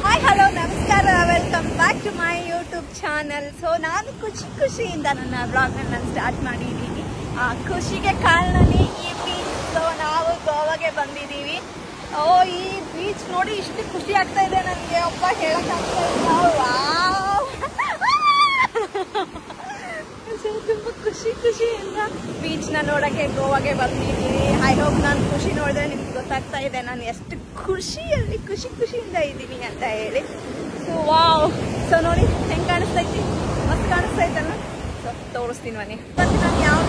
Hi hello ನಮಸ್ಕಾರ, welcome back to my YouTube channel. So ನಾನು ಖುಷಿಯಿಂದ ನನ್ನ ಬ್ಲಾಗ್ನ ನಾನು ಸ್ಟಾರ್ಟ್ ಮಾಡಿದ್ದೀನಿ. ಆ ಖುಷಿಗೆ ಕಾರಣನೇ ಈ ಬೀಚ್. ಸೊ ನಾವು ಗೋವಾಗೆ ಬಂದಿದ್ದೀವಿ. ಈ ಬೀಚ್ ನೋಡಿ ಇಷ್ಟು ಖುಷಿ ಆಗ್ತಾ ಇದೆ ನನಗೆ, ಒಬ್ಬ ಹೇಳಕ್ಕಾಗ್ತಾ ಇಲ್ಲ. ತುಂಬ ಖುಷಿಯಿಂದ ಬೀಚ್ನ ನೋಡೋಕ್ಕೆ ಗೋವಾಗೆ ಬಂದಿದ್ದೀನಿ. ಐ ಹೋಪ್ ನಾನು ಖುಷಿ ನೋಡಿದ್ರೆ ನಿಮ್ಗೆ ಗೊತ್ತಾಗ್ತಾ ಇದೆ ನಾನು ಎಷ್ಟು ಖುಷಿಯಿಂದ ಇದ್ದೀನಿ ಅಂತ ಹೇಳಿ. ಸೊ ವಾವ್, ಸೊ ನೋಡಿ ಹೆಂಗೆ ಕಾಣಿಸ್ತೈತಿ, ಮಸ್ತ್ ಕಾಣಿಸ್ತೈತಲ್ಲ. ಸೊ ತೋರಿಸ್ತೀನಿ ಬನ್ನಿ. ಮತ್ತು ನಾನು ಯಾವ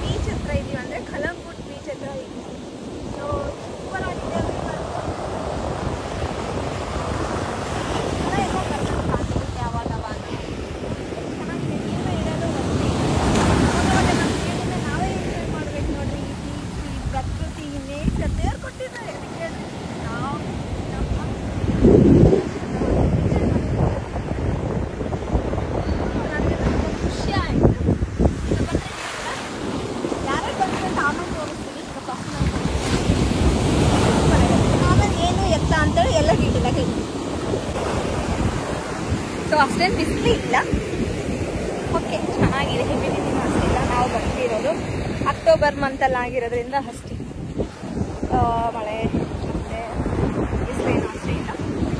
ಬೀಚ್ ಹತ್ರ ಇದ್ದೀವಿ ಅಂದರೆ ಕಲಂಗುಟ್ ಬೀಚ್ ಹತ್ರ ಇದ್ದೀವಿ. ಸೊ ಸೂಪರ್ ಆಗಿದೆ. ಸೊ ಅಷ್ಟೇನು ಬಿಸಿಲು ಇಲ್ಲ, ಓಕೆ ಚೆನ್ನಾಗಿದೆ. ಹ್ಯುಮಿಡಿಟಿ ಅಷ್ಟಿಲ್ಲ. ನಾವು ಬರ್ತಿರೋದು ಅಕ್ಟೋಬರ್ ಮಂತಲ್ಲಿ ಆಗಿರೋದ್ರಿಂದ ಅಷ್ಟೇ ಮಳೆ ಮತ್ತು ಬಿಸಿಲೇನು ಅಷ್ಟೇ ಇಲ್ಲ,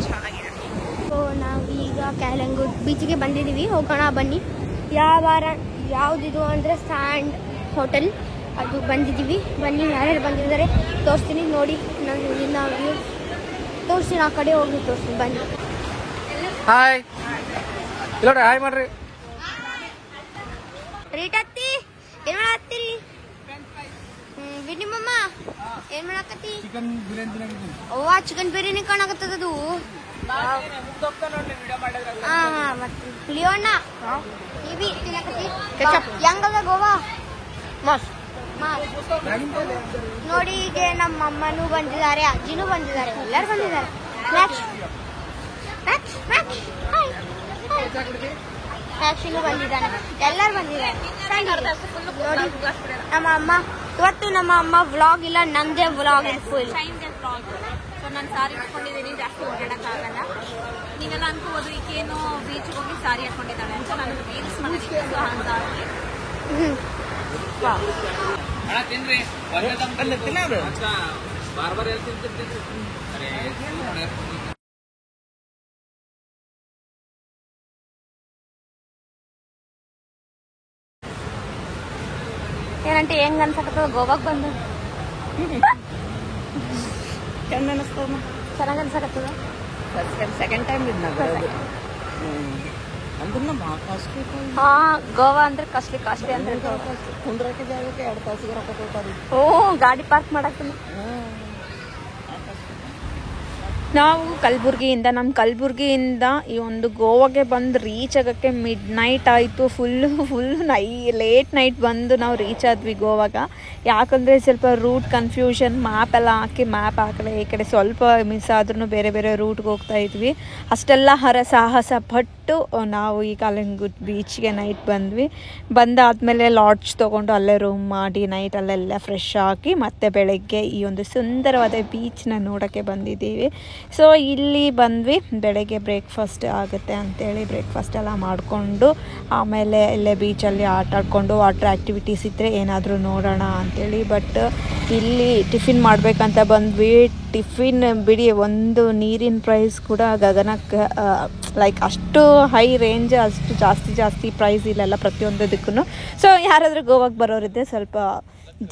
ಚೆನ್ನಾಗಿದೆ. ಸೊ ನಾವು ಈಗ ಕಲಂಗುಟ್ ಬೀಚ್ಗೆ ಬಂದಿದ್ದೀವಿ. ಹೋಗೋಣ ಬನ್ನಿ. ಯಾವುದಿದು ಅಂದರೆ ಸ್ಯಾಂಡ್ ಹೋಟೆಲ್, ಅದು ಬಂದಿದ್ದೀವಿ. ಬನ್ನಿ, ಯಾರ್ಯಾರು ಬಂದಿದ್ದಾರೆ ತೋರಿಸ್ತೀನಿ ನೋಡಿ. ನಾನು ವ್ಯೂ ತೋರಿಸ್ತೀನಿ, ಆ ಕಡೆ ಹೋಗಿ ತೋರಿಸ್ತೀನಿ ಬನ್ನಿ. ಹಾಯ್ ಇಲ್ಲೋಡ್ರಿ, ಹಾಯ್ ಮಾಡ್ರಿ. ರೀಟತ್ತಿ ಏನು ಮಾಡತ್ತೀರಿ? ನಿಮ್ಮಮ್ಮ ಏನು ಮಾಡಕತ್ತಿ? ಚಿಕನ್ ಬಿರಿಯಾನಿ. ಅವ್ವ ಚಿಕನ್ ಬಿರಿಯಾನಿ ಕಾಣಕತ್ತದದು. ಮತ್ತೆ ಲಿಯೋಣ ಹೆಂಗದ ಗೋವಾ? ನೋಡಿ, ಈಗ ನಮ್ಮ ಅಮ್ಮನೂ ಬಂದಿದ್ದಾರೆ, ಅಜ್ಜಿನೂ ಬಂದಿದ್ದಾರೆ, ಎಲ್ಲರೂ ಬಂದಿದ್ದಾರೆ. ಮ್ಯಾಕ್ಸಿನೂ ಬಂದಿದ್ದಾನೆ, ಎಲ್ಲರೂ ಬಂದಿದ್ದಾರೆ. ನೋಡಿ ನಮ್ಮ ಅಮ್ಮ, ಇವತ್ತು ನಮ್ಮ ಅಮ್ಮ ವ್ಲಾಗ್ ಇಲ್ಲ, ನಂದೇ ವ್ಲಾಗ್ ಫುಲ್. ಸೊ ನಾನು ಸಾರಿ ಹಾಕೊಂಡಿದ್ದೀನಿ, ಜಾಸ್ತಿ ಓಡಾಡಕ್ಕಾಗಲ್ಲ. ನೀವೆಲ್ಲ ಅನ್ಕೋಬೋದು ಈಗೇನು ಬೀಚ್ಗೆ ಹೋಗಿ ಸಾರಿ ಹಾಕೊಂಡಿದ್ದಾಳೆ ಅಂತ. ನಾನು ರೀಲ್ಸ್ ಮಾಡಿದ್ದೀನಿ, ಸೊ ಹಾಗಾಗಿ ಏನಂటే ಹೆಂಗ್ ಅನ್ಸಕತ್ತದ ಗೋವಾಕ್ ಬಂದು? ಚಂದ ಅನಿಸ್ತದ, ಚೆನ್ನಾಗಿ ಅನ್ಸಕತ್ತದ. ಸೆಕೆಂಡ್ ಟೈಮ್ ಹಾ, ಗೋವಾ ಅಂದ್ರೆ ಕಾಸ್ಟ್ಲಿ ಅಂದ್ರೆ ಕುಂದ್ರಕ್ಕೆ ಜಾಗಕ್ಕೆ 2 ತಾಸಿಗೆ ರೊಕ್ಕ ಕೊಡ್ತಾರೆ. ಗಾಡಿ ಪಾರ್ಕ್ ಮಾಡಕ್ಕೆ. ನಾವು ನಮ್ಮ ಕಲಬುರ್ಗಿಯಿಂದ ಈ ಒಂದು ಗೋವಾಗೆ ಬಂದು ರೀಚ್ ಆಗೋಕ್ಕೆ ಮಿಡ್ ನೈಟ್ ಆಯಿತು. ಫುಲ್ ಲೇಟ್ ನೈಟ್ ಬಂದು ನಾವು ರೀಚ್ ಆದ್ವಿ ಗೋವಾಗ. ಯಾಕಂದರೆ ಸ್ವಲ್ಪ ರೂಟ್ ಕನ್ಫ್ಯೂಷನ್, ಮ್ಯಾಪ್ ಹಾಕಲೆ ಈ ಕಡೆ ಸ್ವಲ್ಪ ಮಿಸ್ ಆದ್ರೂ ಬೇರೆ ರೂಟ್ಗೆ ಹೋಗ್ತಾ ಇದ್ವಿ. ಅಷ್ಟೆಲ್ಲ ಸಾಹಸ ಪಟ್ಟು ನಾವು ಈ ಕಲಂಗುಟ್ ಬೀಚ್ಗೆ ನೈಟ್ ಬಂದಾದಮೇಲೆ ಲಾಡ್ಜ್ ತೊಗೊಂಡು ಅಲ್ಲೇ ರೂಮ್ ಮಾಡಿ ನೈಟ್ ಅಲ್ಲೆಲ್ಲ ಫ್ರೆಶ್ ಆಗಿ ಮತ್ತೆ ಬೆಳಗ್ಗೆ ಈ ಒಂದು ಸುಂದರವಾದ ಬೀಚ್ನ ನೋಡೋಕ್ಕೆ ಬಂದಿದ್ದೀವಿ. ಸೊ ಇಲ್ಲಿ ಬಂದ್ವಿ, ಬೆಳಗ್ಗೆ ಬ್ರೇಕ್ಫಾಸ್ಟ್ ಆಗುತ್ತೆ ಅಂತೇಳಿ ಬ್ರೇಕ್ಫಾಸ್ಟ್ ಎಲ್ಲ ಮಾಡಿಕೊಂಡು ಆಮೇಲೆ ಇಲ್ಲೇ ಬೀಚಲ್ಲಿ ಆಟ ಆಡ್ಕೊಂಡು ವಾಟರ್ ಆ್ಯಕ್ಟಿವಿಟೀಸ್ ಇದ್ದರೆ ಏನಾದರೂ ನೋಡೋಣ ಅಂಥೇಳಿ. ಬಟ್ ಇಲ್ಲಿ ಟಿಫಿನ್ ಮಾಡಬೇಕಂತ ಬಂದ್ವಿ. ಟಿಫಿನ್ ಬಿಡಿ, ಒಂದು ನೀರಿನ ಪ್ರೈಸ್ ಕೂಡ ಗಗನಕ್ಕೆ, ಲೈಕ್ ಅಷ್ಟು ಹೈ ರೇಂಜ್, ಅಷ್ಟು ಜಾಸ್ತಿ ಪ್ರೈಸ್ ಇಲ್ಲೆಲ್ಲ ಪ್ರತಿಯೊಂದಕ್ಕೂ. ಸೊ ಯಾರಾದರೂ ಗೋವಾಗೆ ಬರೋರಿದ್ದೆ ಸ್ವಲ್ಪ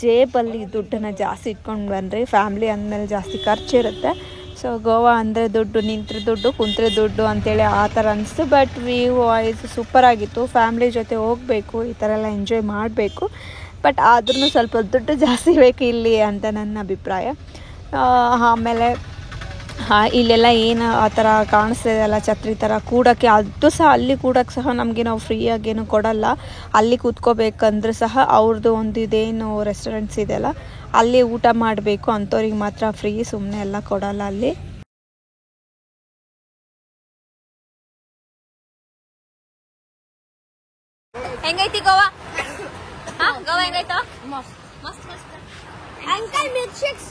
ಜೇಬಲ್ಲಿ ದುಡ್ಡನ್ನು ಜಾಸ್ತಿ ಇಟ್ಕೊಂಡು ಬನ್ನಿರಿ. ಫ್ಯಾಮ್ಲಿ ಅಂದಮೇಲೆ ಜಾಸ್ತಿ ಖರ್ಚಿರುತ್ತೆ. ಸೊ ಗೋವಾ ಅಂದರೆ ದುಡ್ಡು, ನಿಂತರೆ ದುಡ್ಡು, ಕುಂತ್ರೆ ದುಡ್ಡು ಅಂತೇಳಿ ಆ ಥರ ಅನಿಸ್ತು. ಬಟ್ ವ್ಯೂ ವಾಯ್ಸ್ ಸೂಪರಾಗಿತ್ತು. ಫ್ಯಾಮ್ಲಿ ಜೊತೆ ಹೋಗಬೇಕು, ಈ ಥರ ಎಲ್ಲ ಎಂಜಾಯ್ ಮಾಡಬೇಕು. ಬಟ್ ಆದ್ರೂ ಸ್ವಲ್ಪ ದುಡ್ಡು ಜಾಸ್ತಿ ಬೇಕು ಇಲ್ಲಿ ಅಂತ ನನ್ನ ಅಭಿಪ್ರಾಯ. ಆಮೇಲೆ ಇಲ್ಲೆಲ್ಲ ಏನು ಆ ಥರ ಕಾಣಿಸ್ತಿದೆಯಲ್ಲ ಛತ್ರಿ ಥರ ಕೂಡೋಕ್ಕೆ, ಅದು ಸಹ ಅಲ್ಲಿ ಕೂಡೋಕ್ಕೆ ಸಹ ನಮಗೆ ನಾವು ಫ್ರೀಯಾಗೇನು ಕೊಡಲ್ಲ. ಅಲ್ಲಿ ಕೂತ್ಕೋಬೇಕಂದ್ರೆ ಸಹ ಅವ್ರದ್ದು ಒಂದು ಇದೇನು ರೆಸ್ಟೋರೆಂಟ್ಸ್ ಇದೆಯಲ್ಲ ಅಲ್ಲಿ ಊಟ ಮಾಡಬೇಕು, ಅಂಥವ್ರಿಗೆ ಮಾತ್ರ ಫ್ರೀ, ಸುಮ್ಮನೆ ಎಲ್ಲ ಕೊಡಲ್ಲ ಅಲ್ಲಿ. ಹೆಂಗೈತಿ ಗೋವಾ? ಗೋವಾ ಹೆಂಗಾಯ್ತು? ಅಂಕಲ್ ಮಿಲ್ಕ್ ಶೇಕ್ಸ್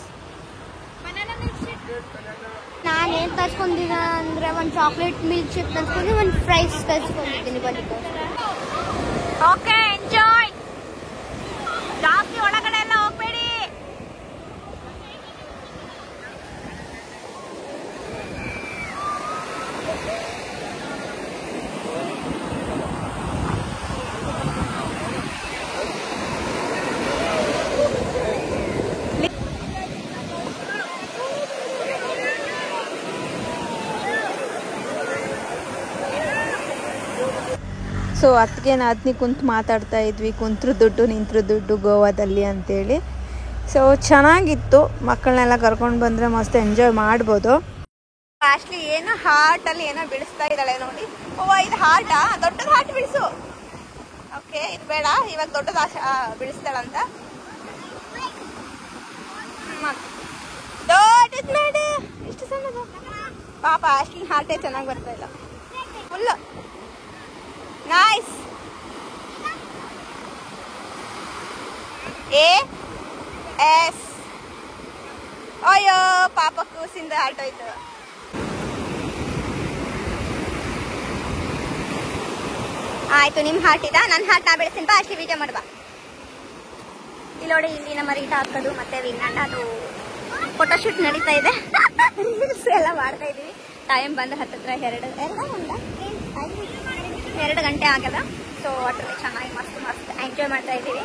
ನಾನೇನ್ ತರ್ಸ್ಕೊಂಡಿದ್ದ ಅಂದ್ರೆ ಒಂದು ಚಾಕ್ಲೇಟ್ ಮಿಲ್ಕ್ ಶೇಕ್ ತರ್ಸ್ಕೊಂಡು ಒಂದು ಫ್ರೈಸ್ ತರ್ಸ್ಕೊಂಡಿದ್ದೀನಿ ಬಂದಿದ್ದು. Okay, enjoy. ಜಾಸ್ತಿ ಒಳಗಡೆ ಎಲ್ಲ ಹೋಗ್ಬೇಡಿ. ಸೊ ಅದಕ್ಕೆ ನಾದ್ನಿ ಕುಂತು ಮಾತಾಡ್ತಾ ಇದ್ವಿ, ಕುಂತ್ರು ದುಡ್ಡು ನಿಂತರು ದುಡ್ಡು ಗೋವಾದಲ್ಲಿ ಅಂತೇಳಿ. ಸೊ ಚೆನ್ನಾಗಿತ್ತು, ಮಕ್ಕಳನ್ನೆಲ್ಲ ಕರ್ಕೊಂಡು ಬಂದರೆ ಮಸ್ತ್ ಎಂಜಾಯ್ ಮಾಡ್ಬೋದು. ಆ್ಯಕ್ಚುಲಿ ಏನೋ ಹಾರ್ಟಲ್ಲಿ ಏನೋ ಬಿಡಿಸ್ತಾ ಇದ್ದಾಳೆ ನೋಡಿ. ಓ, ಇದು ಹಾರ್ಟಾ? ದೊಡ್ಡದು ಹಾರ್ಟ್ ಬಿಡಿಸು. ಓಕೆ, ಇದು ಬೇಡ, ಇವಾಗ ದೊಡ್ಡದು ಬಿಡಿಸ್ತಾಳಂತ. ದೊಡ್ಡದು ಬೇಡ, ಇಷ್ಟು ಸಣ್ಣದು. ಪಾಪ ಆ್ಯಕ್ಚುಲಿ ಹಾರ್ಟೇ ಚೆನ್ನಾಗಿ ಬರ್ತಾ ಇಲ್ಲ. Full nice. AS. ಅಯ್ಯೋ ಪಾಪ ಕೂಸಿಂದ ಆಟೋಯ್ತು. ಆಯ್ತು, ನಿಮ್ ಹಾರ್ಟ್ ಇದ, ನನ್ನ ಹಾರ್ಟ್ ನಾ ಬೆಳೆಸಿನ ಬಾ. ಅಷ್ಟೇ ವಿಡಿಯೋ ಮಾಡ್ಬಾ. ಇಲ್ಲಿ ನೋಡಿ, ಇಲ್ಲಿ ನಮ್ಮ ರೀಟಾ ಹಾಕೋದು ಮತ್ತೆ ವಿಜ್ಞಾನ ಅದು ಫೋಟೋಶೂಟ್ ನಡೀತಾ ಇದೆ. ರೀಲ್ಸ್ ಎಲ್ಲ ಮಾಡ್ತಾ ಇದೀವಿ. ಟೈಮ್ ಬಂದು ಹತ್ತತ್ರ 2 ಗಂಟೆ ಆಗಲ್ಲ. ಸೊ ಅದ್ರಲ್ಲಿ ಚೆನ್ನಾಗಿ ಮಸ್ತ್ ಎಂಜಾಯ್ ಮಾಡ್ತಾ ಇದ್ದೀವಿ.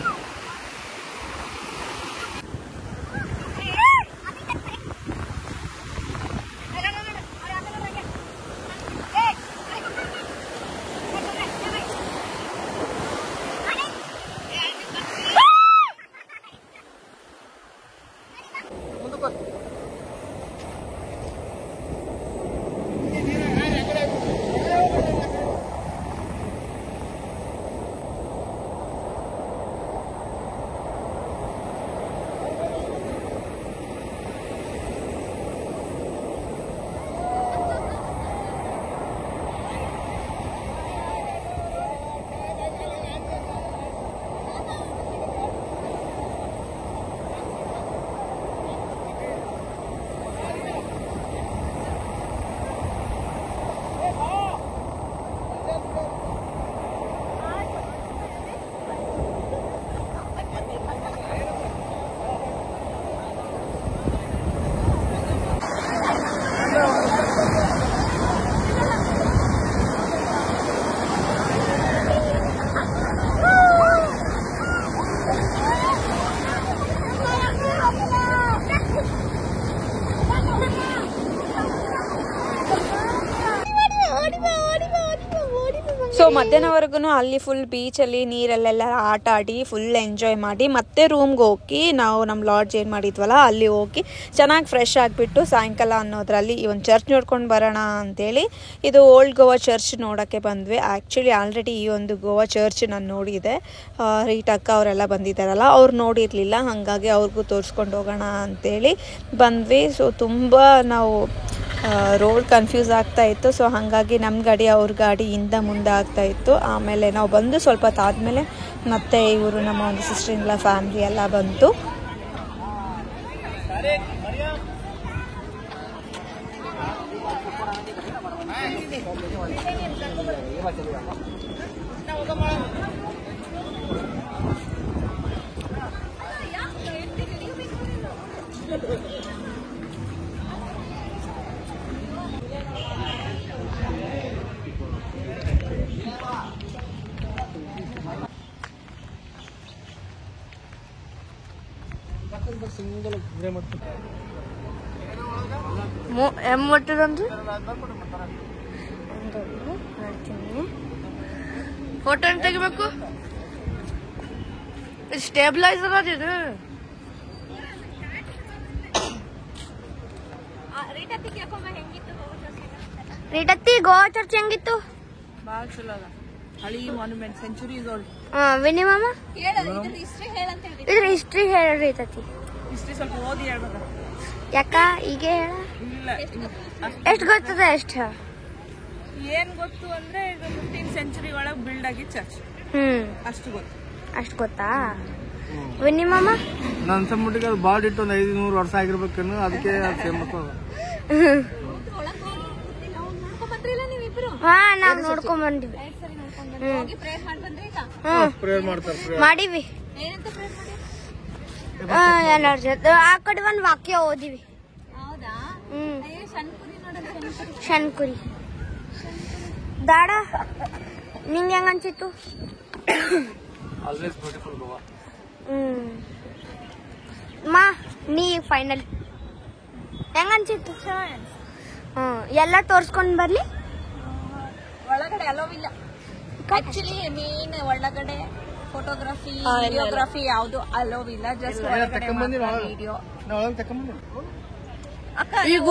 ಸೊ ಮಧ್ಯಾಹ್ನವರೆಗೂ ಅಲ್ಲಿ ಫುಲ್ ಬೀಚಲ್ಲಿ ನೀರಲ್ಲೆಲ್ಲ ಆಟ ಆಡಿ ಫುಲ್ ಎಂಜಾಯ್ ಮಾಡಿ ಮತ್ತೆ ರೂಮ್ಗೆ ಹೋಗಿ ನಾವು ನಮ್ಮ ಲಾಡ್ಜ್ ಏನು ಮಾಡಿದ್ವಲ್ಲ ಅಲ್ಲಿ ಹೋಗಿ ಚೆನ್ನಾಗಿ ಫ್ರೆಶ್ ಆಗಿಬಿಟ್ಟು ಸಾಯಂಕಾಲ ಅನ್ನೋದ್ರಲ್ಲಿ ಈ ಒಂದು ಚರ್ಚ್ ನೋಡ್ಕೊಂಡು ಬರೋಣ ಅಂತೇಳಿ ಇದು ಓಲ್ಡ್ ಗೋವಾ ಚರ್ಚ್ ನೋಡೋಕ್ಕೆ ಬಂದ್ವಿ. ಆ್ಯಕ್ಚುಲಿ ಆಲ್ರೆಡಿ ಈ ಒಂದು ಗೋವಾ ಚರ್ಚ್ ನಾನು ನೋಡಿದೆ, ರೀಟಕ್ಕ ಅವರೆಲ್ಲ ಬಂದಿದ್ದಾರಲ್ಲ ಅವ್ರು ನೋಡಿರಲಿಲ್ಲ, ಹಾಗಾಗಿ ಅವ್ರಿಗೂ ತೋರಿಸ್ಕೊಂಡು ಹೋಗೋಣ ಅಂತೇಳಿ ಬಂದ್ವಿ. ಸೊ ತುಂಬ ನಾವು ರೋಡ್ ಕನ್ಫ್ಯೂಸ್ ಆಗ್ತಾ ಇತ್ತು. ಸೊ ಹಾಗಾಗಿ ನಮ್ಮ ಗಾಡಿ ಅವ್ರ ಗಾಡಿ ಹಿಂದೆ ಮುಂದೆ ಆಗ್ತಾ ಇತ್ತು. ಆಮೇಲೆ ನಾವು ಬಂದು ಸ್ವಲ್ಪ ಹೊತ್ತಾದಮೇಲೆ ಮತ್ತೆ ಇವರು ನಮ್ಮ ಒಂದು ಸಿಸ್ಟರ್ ಇನ್ ಲಾ ಫ್ಯಾಮಿಲಿ ಎಲ್ಲ ಬಂತು. ಫೋಟೋ ತೆಗಿಬೇಕು. ಸ್ಟೇಬಿಲೈಸರ್ ಅದಿದು. ರೀಟತ್ತಿ ಗೋವಾ ಚರ್ಚ್ ಹೆಂಗಿತ್ತು? ಭಾಳ ಚಲೋ ಅದ. ಹಳಿ ಮಾನ್ಯುಮೆಂಟ್, ಸೆಂಚುರೀಸ್ ಓಲ್ಡ್. ವಿನಿ ಮಾಮ ಇದ್ರ ಹಿಸ್ಟ್ರಿ ಹೇಳ್ರಿ ತತ್ತಿ. ಹಿಸ್ಟ್ರಿ ಸ್ವಲ್ಪ ಓದಿ ಹೇಳ್ಬೇಕ. ಯಾಕ ಈಗ ಹೇಳ? ಇಲ್ಲ, ಎಷ್ಟು ಗೊತ್ತದ? ಎಷ್ಟು ಏನ್ ಗೊತ್ತು ಅಂದ್ರೆ ಇದು 15th ಸೆಂಚುರಿ ಒಳಗೆ ಬಿಲ್ಡ್ ಆಗಿದ್ ಚರ್ಚ್, ಅಷ್ಟು ಗೊತ್ತು. ಅಷ್ಟು ಗೊತ್ತಾ? ನಿಮ್ಮಮ್ಮ ನನ್ನ ಅನ್ಸಂಬಿಟ್ಟಿಗೆ ಅದು ಬಾಡ್ ಇಟ್ಟು ಒಂದು 500 ವರ್ಷ ಆಗಿರ್ಬೇಕನ್ನು, ಅದಕ್ಕೆ ಫೇಮಸ್ ಅದು. ಹಾ ನಾವ್ ನೋಡ್ಕೊಂಡ್ ಬಂದಿವಿ. ಪ್ರೇಯರ್ ಮಾಡ್ತಾರೆ. ಮಾಡಿವಿ. ಎಲ್ಲರ ಜೊತೆ ಆ ಕಡೆ ಒಂದ್ ವಾಕ್ಯ ಓದಿವಿ. ಶನ್ಕುರಿ ದಾಡ ನಿಂಗೆ ಹೆಂಗ ಅನ್ಸಿತ್ತು? Always beautiful Goa. ಮಾ ನೀ ಫೈನಲ್ ಹೆಂಗ ಅನ್ಸಿತ್ತು? ಎಲ್ಲ ತೋರ್ಸ್ಕೊಂಡ್ ಬರ್ಲಿ. ಒಳಗಡೆ ಅಲೋವಿಲ್ಲ ಆಕ್ಚುಲಿ. ಮೇನ್ ಒಳಗಡೆ ಫೋಟೋಗ್ರಫಿ ವಿಡಿಯೋಗ್ರಫಿ ಯಾವ್ದು ಅಲೋವಿಲ್ಲ. Just video. ಈಗ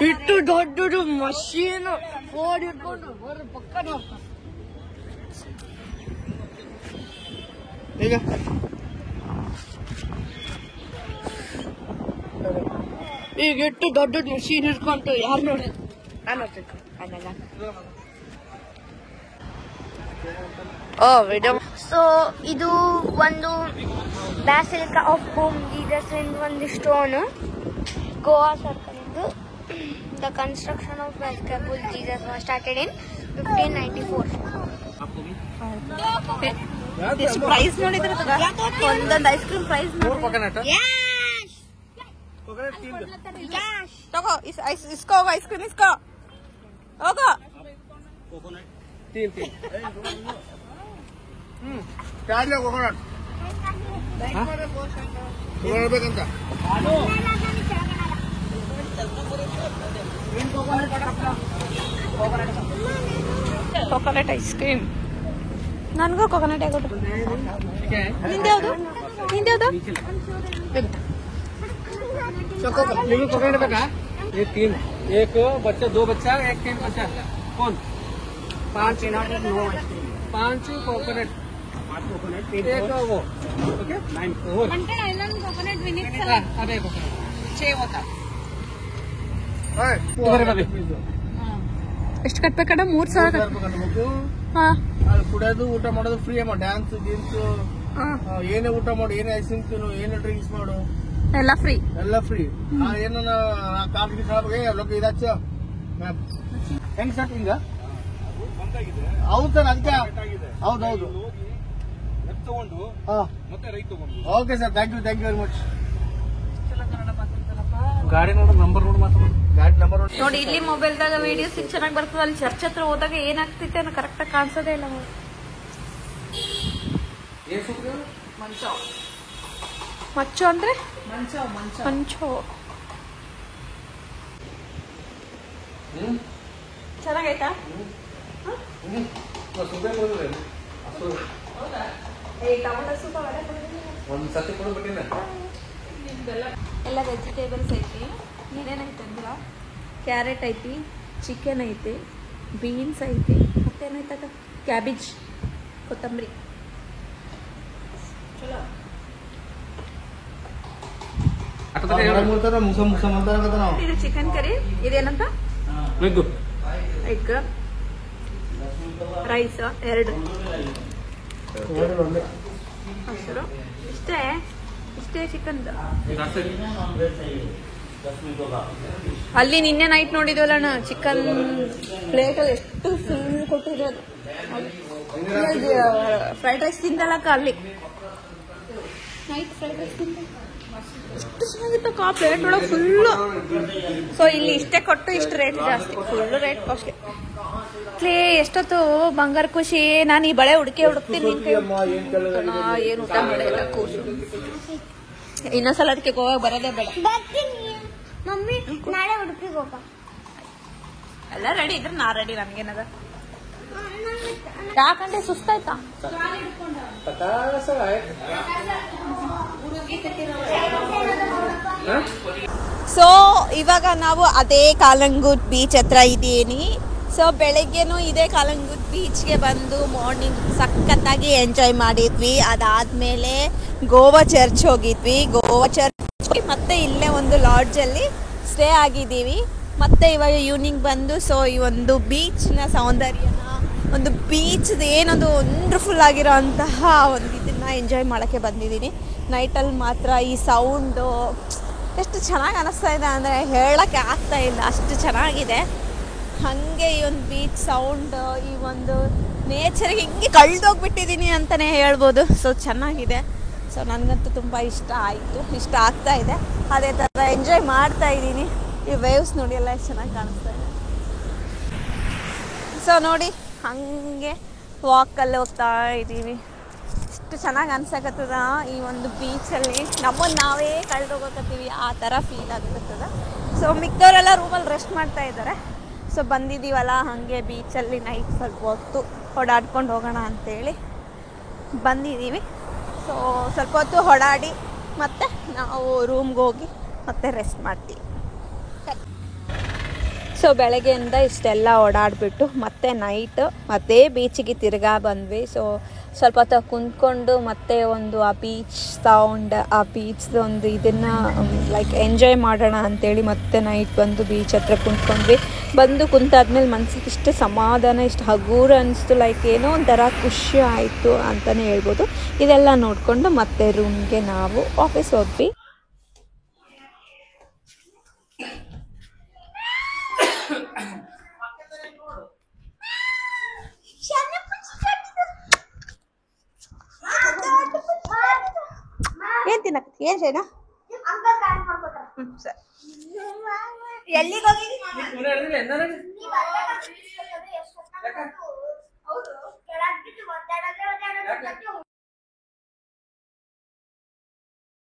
ಇಟ್ಟು ದೊಡ್ಡ ಮಷೀನ್ ಫೋನ್ ಇಟ್ಕೊಂಡು ಪಕ್ಕ ಈಗ ಈಗ ಇಟ್ಟು ದೊಡ್ಡ ಮಷೀನ್ ಇಟ್ಕೊಂಡು ಯಾರು ನೋಡಿ ಸೊ ಇದು ಒಂದು ಬ್ಯಾಸಿಲಿಕಾ ಆಫ್ ಹೋಮ್ ಜೀಸಸ್ ಒಂದು ಸ್ಟೋನ್ ಗೋವಾ ಸರ್ಕಲ್ ಇದ್ದು. The construction of basilica Jesus was started in 1594. ಎಷ್ಟು ಪ್ರೈಸ್ ನೋಡಿದ್ರೆ ಒಂದೊಂದು ಐಸ್ ಕ್ರೀಮ್ ಪ್ರೈಸ್ ತಗೋ. ಇಸ್ಕೋ ಹೋಗೋ ಐಸ್ ಕ್ರೀಮ್ ಇಸ್ಕೋ ಹೋಗೋ. ಕೋಕೋನಟ್ ಬೇಕಂತ ಕೋಕೋನಟ್ ಐಸ್ ಕ್ರೀಮ್. ನನಗೂ ಕೋಕೋನಟ್ ಆಗೋದು. ನಿಂದ್ಯಾವ್ದು? कोकोनट का ये 3, एक बच्चा 2 बच्चा, एक 3 बच्चा. कौन? 5 कोकोनट, 5 कोकोनट, एक वो. ओके 9 और ಕೋಕೋನಟ್ ವಿನಿಕ್ अबे कोकोनट 6 होता. ಎಷ್ಟು ಕಟ್ಬೇಕಣ್ಣ? 3,000 ಕಟ್ಟಬೇಕು. ಕುಡಿಯೋದು ಊಟ ಮಾಡೋದು ಫ್ರೀ ಅಮ್ಮ. ಡ್ಯಾನ್ಸ್ ಗೇಮ್ಸ್ ಏನೇ ಊಟ ಮಾಡು, ಏನೇ ಐಸ್ ಕ್ರೀಮ್ ತಿನ್ನು, ಏನೇ ಡ್ರಿಂಕ್ಸ್ ಮಾಡು, ಎಲ್ಲ ಫ್ರೀ. ಏನ ಕಾರ್ಡ್ ಲೋಕ ಇದಾಚ ಹೆಂಗ್ ಸರ್ ಹಿಂಗ? ಹೌದು ಸರ್, ಅದಕ್ಕೆ ಹೌದೌದು. Okay sir, thank you very much. ಗಾಡಿ ನೋಡು, ನಂಬರ್ ನೋಡು, ಮಾತಾಡೋದು ಗಾಡಿ ನಂಬರ್ ನೋಡಿ. ಇಲ್ಲಿ ಮೊಬೈಲ್ದಾಗ ವಿಡಿಯೋಸ್ ಚೆನ್ನಾಗಿ ಬರ್ತದೆ. ಅಲ್ಲಿ ಚರ್ಚ್ ಹತ್ರ ಹೋದಾಗ ಏನಾಗ್ತೈತೆ ಅನ್ನೋ ಕರೆಕ್ಟ್ ಆಗಿ ಕಾಣಿಸೋದೇ ಇಲ್ಲ. ಮಚ್ಚು ಅಂದ್ರೆ ಮಂಚೋ. ಚೆನ್ನಾಗೈತಾ? ಎಲ್ಲ ವೆಜಿಟೇಬಲ್ಸ್ ಐತಿ. ಏನೇನೈತೆ ಅಂದ್ರೆ ಕ್ಯಾರೆಟ್ ಐತಿ, ಚಿಕನ್ ಐತಿ, ಬೀನ್ಸ್ ಐತಿ, ಮತ್ತೇನೈತದ ಕ್ಯಾಬೇಜ್, ಕೊತ್ತಂಬರಿ. ಚಲೋ. ಇದು ಚಿಕನ್ ಕರಿ. ಇದೇನಂತ? ಎಗ್. ರೈಸ್ 2. ಇಷ್ಟೇ ಚಿಕನ್. ಅಲ್ಲಿ ನಿನ್ನೆ ನೈಟ್ ನೋಡಿದ್ವಲ್ಲ ಚಿಕನ್ ಪ್ಲೇಟ್ ಅಲ್ಲಿ ಎಷ್ಟು ಫುಲ್ ಕೊಟ್ಟಿರೋದು. ಫ್ರೈಡ್ ರೈಸ್ ತಿಂದಲಕ್ಕ ಅಲ್ಲಿ ನೈಟ್ ಫ್ರೈಡ್ ರೈಸ್ ತಿಂದ ಎಷ್ಟು ಚೆನ್ನಾಗಿತ್ತು. ಪ್ಲೇಟ್ ಒಳಗೆ ಫುಲ್ಲು. ಸೊ ಇಲ್ಲಿ ಇಷ್ಟೇ ಕೊಟ್ಟು ಇಷ್ಟು ರೇಟ್ ಜಾಸ್ತಿ, ಫುಲ್ ರೇಟ್ ಕಾಸ್ಟ್ಲಿ. ಎಷ್ಟೊತ್ತು ಬಂಗಾರ ಖುಷಿ. ನಾನು ಈ ಬಳೆ ಹುಡುಕ್ತೀನಿ. ಏನು ಊಟ ಮಾಡಿಲ್ಲ ಕೂಸು. ಇನ್ನೊಂದ್ಸಲ ಅದಕ್ಕೆ ಗೋವಾಗ ಬರೋದೇ ಬೇಡ. ಮಮ್ಮಿ ನಾಳೆ ಉಡುಪಿಗೆ ಹೋಗ. ಎಲ್ಲ ರೆಡಿ ಇದ್ರೆ ನಾ ರೆಡಿ. ನನ್ಗೇನದ ಯಾಕಂದ್ರೆ ಸುಸ್ತಾಯ್ತಾ? ಸೊ ಇವಾಗ ನಾವು ಅದೇ ಕಾಲಂಗುಟ್ ಬೀಚ್ ಹತ್ರ ಇದ್ದೀನಿ. ಸೊ ಬೆಳಗ್ಗೆನೂ ಇದೇ ಕಾಲಂಗುಟ್ ಬೀಚ್ಗೆ ಬಂದು ಮಾರ್ನಿಂಗ್ ಸಖತ್ತಾಗಿ ಎಂಜಾಯ್ ಮಾಡಿದ್ವಿ. ಅದಾದ್ಮೇಲೆ ಗೋವಾ ಚರ್ಚ್ ಹೋಗಿದ್ವಿ. ಗೋವಾ ಚರ್ಚ್ ಮತ್ತೆ ಇಲ್ಲೇ ಒಂದು ಲಾಡ್ಜಲ್ಲಿ ಸ್ಟೇ ಆಗಿದ್ದೀವಿ. ಮತ್ತೆ ಇವಾಗ ಈವ್ನಿಂಗ್ ಬಂದು ಸೊ ಈ ಒಂದು ಬೀಚ್ನ ಸೌಂದರ್ಯನ, ಒಂದು ಬೀಚ್ದು ಏನೊಂದು ವಂಡರ್ಫುಲ್ ಆಗಿರೋ ಅಂತಹ ಒಂದು ಇದನ್ನ ಎಂಜಾಯ್ ಮಾಡೋಕ್ಕೆ ಬಂದಿದ್ದೀನಿ. ನೈಟಲ್ಲಿ ಮಾತ್ರ ಈ ಸೌಂಡು ಎಷ್ಟು ಚೆನ್ನಾಗಿ ಅನ್ನಿಸ್ತಾ ಇದೆ ಅಂದರೆ ಹೇಳೋಕ್ಕೆ ಆಗ್ತಾ ಇಲ್ಲ, ಅಷ್ಟು ಚೆನ್ನಾಗಿದೆ. ಹಾಗೆ ಈ ಒಂದು ಬೀಚ್ ಸೌಂಡು, ಈ ಒಂದು ನೇಚರ್ಗೆ ಹಿಂಗೆ ಕಳೆದೋಗ್ಬಿಟ್ಟಿದ್ದೀನಿ ಅಂತಲೇ ಹೇಳ್ಬೋದು. ಸೊ ಚೆನ್ನಾಗಿದೆ. ಸೊ ನನಗಂತೂ ತುಂಬ ಇಷ್ಟ ಆಯಿತು, ಇಷ್ಟ ಆಗ್ತಾ ಇದೆ. ಅದೇ ಥರ ಎಂಜಾಯ್ ಮಾಡ್ತಾ ಇದ್ದೀನಿ. ಈ ವೇವ್ಸ್ ನೋಡಿ ಎಲ್ಲ ಎಷ್ಟು ಚೆನ್ನಾಗಿ ಕಾಣಿಸ್ತಾ ಇದೆ. ಸೊ ನೋಡಿ ಹಾಗೆ ವಾಕಲ್ಲಿ ಹೋಗ್ತಾ ಇದ್ದೀವಿ. ಎಷ್ಟು ಚೆನ್ನಾಗಿ ಅನ್ಸಕತ್ತದ ಈ ಒಂದು ಬೀಚಲ್ಲಿ. ನಮ್ಮನ್ನು ನಾವೇ ಕಳೆದೋಗಕತ್ತೀವಿ ಆ ಥರ ಫೀಲ್ ಆಗಕತ್ತದ. ಸೊ ಮಿಕ್ಕವರೆಲ್ಲ ರೂಮಲ್ಲಿ ರೆಸ್ಟ್ ಮಾಡ್ತಾ ಇದ್ದಾರೆ. ಸೊ ಬಂದಿದ್ದೀವಲ್ಲ ಹಾಗೆ ಬೀಚಲ್ಲಿ ನೈಟ್ ಸ್ವಲ್ಪ ಹೊತ್ತು ಓಡಾಡ್ಕೊಂಡು ಹೋಗೋಣ ಅಂಥೇಳಿ ಬಂದಿದ್ದೀವಿ. ಸೊ ಸ್ವಲ್ಪ ಹೊತ್ತು ಓಡಾಡಿ ಮತ್ತು ನಾವು ರೂಮ್ಗೆ ಹೋಗಿ ಮತ್ತೆ ರೆಸ್ಟ್ ಮಾಡ್ತೀವಿ. ಸೊ ಬೆಳಗ್ಗೆಯಿಂದ ಇಷ್ಟೆಲ್ಲ ಓಡಾಡಿಬಿಟ್ಟು ಮತ್ತೆ ನೈಟ್ ಮತ್ತೆ ಬೀಚಿಗೆ ತಿರ್ಗಾ ಬಂದ್ವಿ. ಸೊ ಸ್ವಲ್ಪ ಹೊತ್ತು ಕುಂತ್ಕೊಂಡು ಮತ್ತೆ ಒಂದು ಆ ಬೀಚ್ ಸೌಂಡ್, ಆ ಬೀಚ್ದು ಒಂದು ಇದನ್ನು ಲೈಕ್ ಎಂಜಾಯ್ ಮಾಡೋಣ ಅಂಥೇಳಿ ಮತ್ತೆ ನೈಟ್ ಬಂದು ಬೀಚ್ ಹತ್ರ ಕುಂತ್ಕೊಂಡ್ವಿ. ಬಂದು ಕುಂತಾದ್ಮೇಲೆ ಮನಸ್ಸಿಗೆ ಇಷ್ಟು ಸಮಾಧಾನ, ಇಷ್ಟು ಹಗೂರ ಅನಿಸ್ತು. ಲೈಕ್ ಏನೋ ಒಂಥರ ಖುಷಿ ಆಯಿತು ಅಂತಲೇ ಹೇಳ್ಬೋದು. ಇದೆಲ್ಲ ನೋಡಿಕೊಂಡು ಮತ್ತೆ ರೂಮ್ಗೆ ನಾವು ವಾಪಸ್ ಹೋದ್ವಿ. ಏನ್ ತಿನ್ನಕ್ ಏನ್ ಶೈನಾ? ಸರಿ, ಎಲ್ಲಿಗೆ ಹೋಗಿ